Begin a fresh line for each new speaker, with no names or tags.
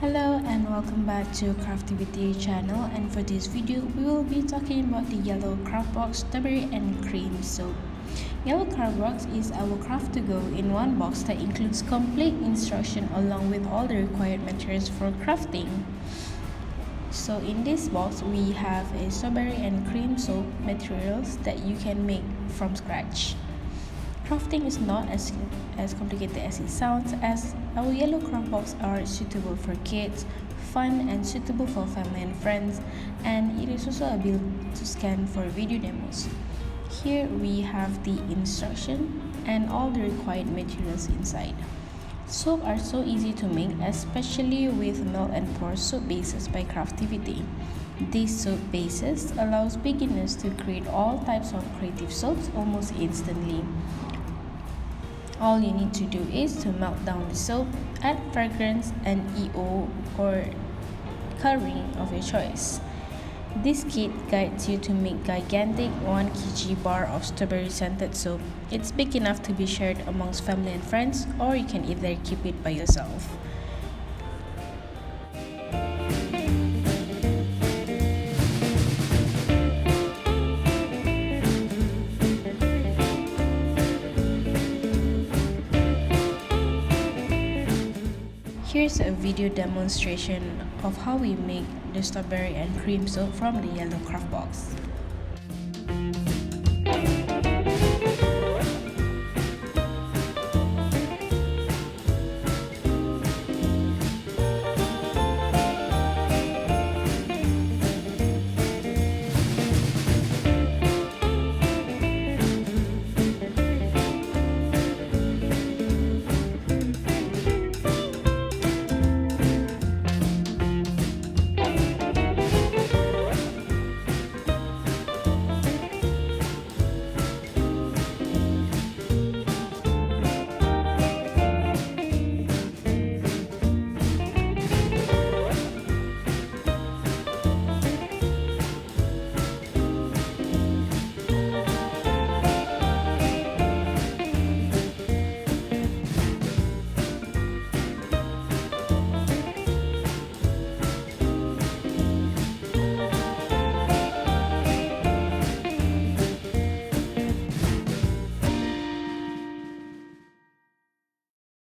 Hello and welcome back to Craftiviti channel, and for this video we will be talking about the yellow craft box strawberry and cream soap. Yellow craft box is our craft to go in one box that includes complete instruction along with all the required materials for crafting. So in this box we have a strawberry and cream soap materials that you can make from scratch. Crafting is not as complicated as it sounds, as our yellow craft box are suitable for kids, fun and suitable for family and friends, and it is also able to scan for video demos. Here we have the instruction and all the required materials inside. Soap are so easy to make, especially with melt and pour soap bases by Craftiviti. These soap bases allows beginners to create all types of creative soaps almost instantly. All you need to do is to melt down the soap, add fragrance and EO or coloring of your choice. This kit guides you to make gigantic 1 kg bar of strawberry scented soap. It's big enough to be shared amongst family and friends, or you can either keep it by yourself. Here's a video demonstration of how we make the strawberry and cream soap from the yellow craft box.